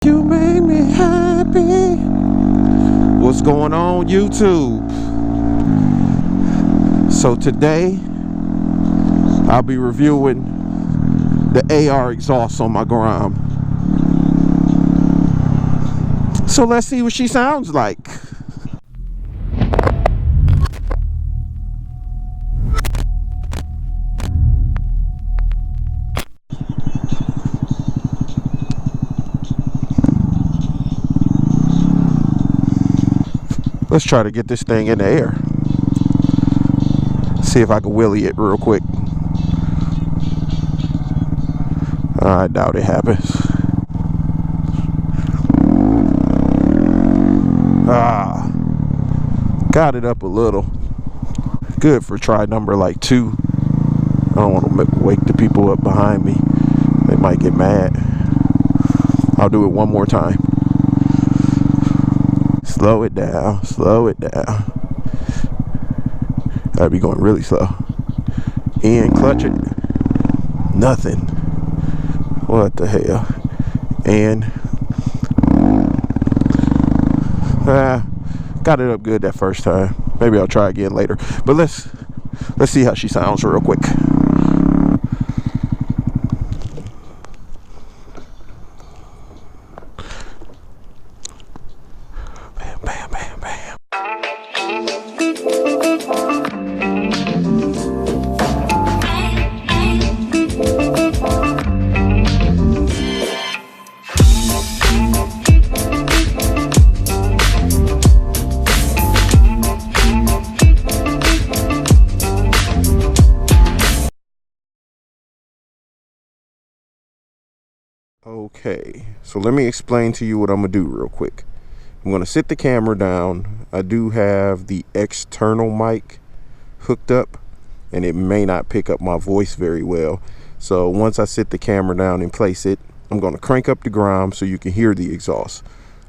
You make me happy. What's going on, YouTube? So today I'll be reviewing the AR exhaust on my Grom. So let's see what she sounds like. Let's try to get this thing in the air. See if I can wheelie it real quick. I doubt it happens. Got it up a little. Good for try number like 2. I don't want to wake the people up behind me. They might get mad. I'll do it one more time. Slow it down, slow it down. Gotta be going really slow. And clutch it. Nothing. What the hell? And got it up good that first time. Maybe I'll try again later. But let's see how she sounds real quick. Okay, so let me explain to you what I'm gonna do real quick. I'm gonna sit the camera down. I do have the external mic hooked up and it may not pick up my voice very well. So once I sit the camera down and place it, I'm gonna crank up the Grom so you can hear the exhaust.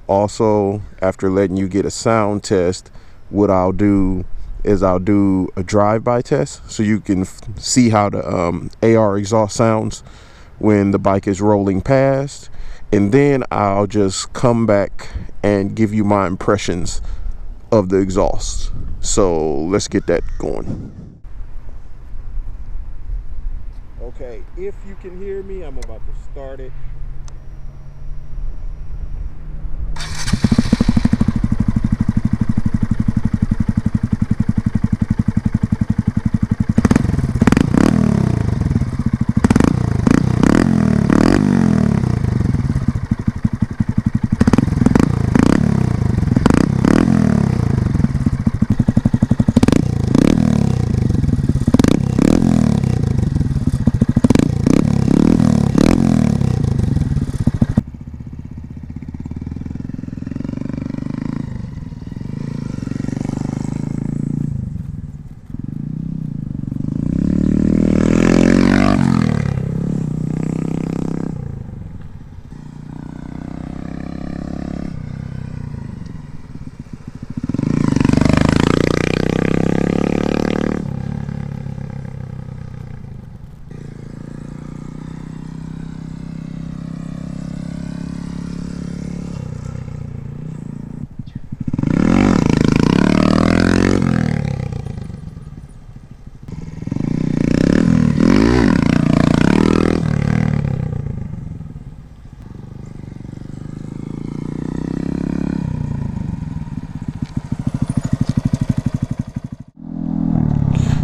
Also, after letting you get a sound test, what I'll do is I'll do a drive-by test so you can see how the AR exhaust sounds when the bike is rolling past, and then I'll just come back and give you my impressions of the exhaust. So let's get that going. Okay, if you can hear me, I'm about to start it.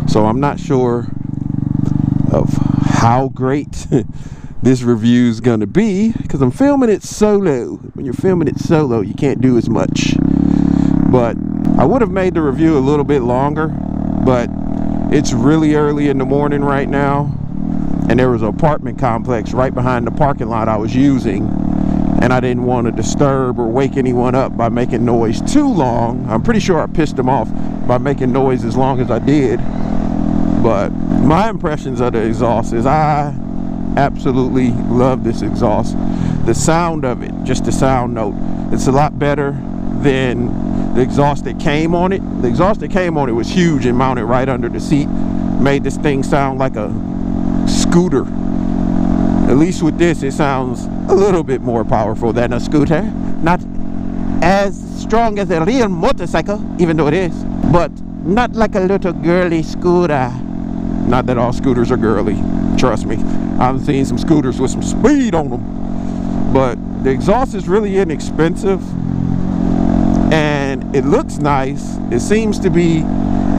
So I'm not sure of how great this review is going to be because I'm filming it solo. When you're filming it solo, you can't do as much. But I would have made the review a little bit longer, but it's really early in the morning right now, and there was an apartment complex right behind the parking lot I was using, and I didn't want to disturb or wake anyone up by making noise too long. I'm pretty sure I pissed them off by making noise as long as I did. But my impressions of the exhaust is I absolutely love this exhaust. The sound of it, just the sound note, it's a lot better than the exhaust that came on it. The exhaust that came on it was huge and mounted right under the seat. Made this thing sound like a scooter. At least with this, it sounds a little bit more powerful than a scooter. Not as strong as a real motorcycle, even though it is, but not like a little girly scooter. Not that all scooters are girly, trust me. I've seen some scooters with some speed on them. But the exhaust is really inexpensive, and it looks nice. It seems to be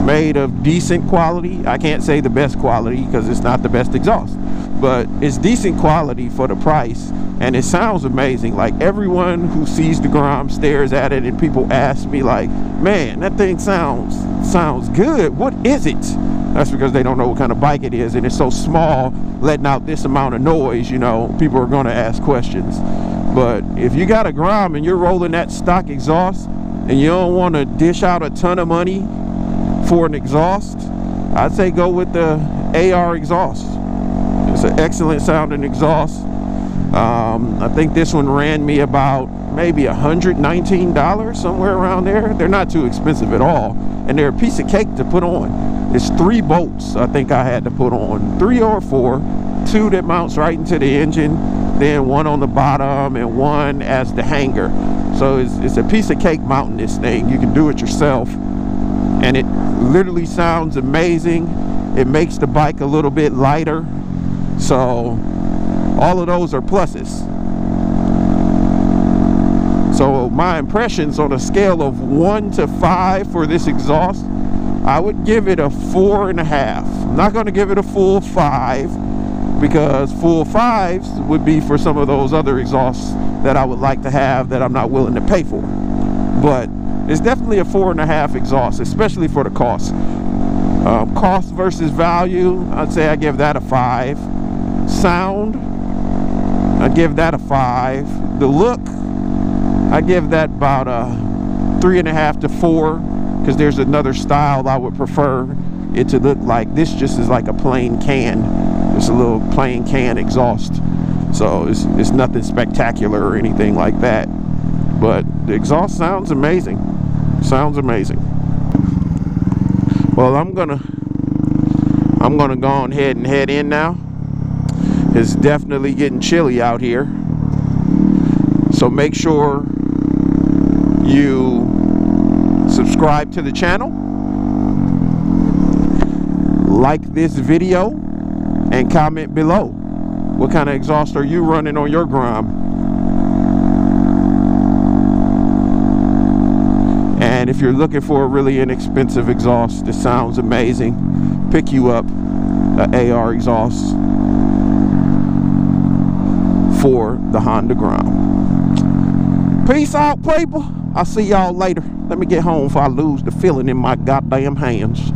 made of decent quality. I can't say the best quality because it's not the best exhaust, but it's decent quality for the price, and it sounds amazing. Like, everyone who sees the Grom stares at it, and people ask me like, man, that thing sounds good. What is it? That's because they don't know what kind of bike it is, and it's so small, letting out this amount of noise, you know, people are going to ask questions. But if you got a Grom and you're rolling that stock exhaust and you don't want to dish out a ton of money for an exhaust, I'd say go with the AR exhaust. It's an excellent sounding exhaust. I think this one ran me about maybe $119, somewhere around there. They're not too expensive at all, and they're a piece of cake to put on. It's 3 bolts I think I had to put on, 3 or 4, 2 that mounts right into the engine, then 1 on the bottom and 1 as the hanger. So it's a piece of cake mounting this thing. You can do it yourself, and it literally sounds amazing. It makes the bike a little bit lighter, so all of those are pluses. So my impressions on a scale of 1 to 5 for this exhaust, I would give it a 4.5. I'm not going to give it a full 5, because full 5s would be for some of those other exhausts that I would like to have that I'm not willing to pay for. But it's definitely a 4.5 exhaust, especially for the cost. Cost versus value, I'd say I give that a 5. Sound, I'd give that a 5. The look, I give that about a 3.5 to 4, because there's another style I would prefer it to look like. This just is like a plain can. It's a little plain can exhaust, so it's nothing spectacular or anything like that. But the exhaust sounds amazing. Sounds amazing. Well, I'm gonna go ahead and head in now. It's definitely getting chilly out here, so make sure you subscribe to the channel, like this video, and comment below. What kind of exhaust are you running on your Grom? And if you're looking for a really inexpensive exhaust that sounds amazing, pick you up an AR exhaust for the Honda Grom. Peace out, people. I'll see y'all later. Let me get home before I lose the feeling in my goddamn hands.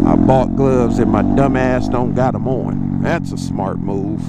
I bought gloves and my dumb ass don't got them on. That's a smart move.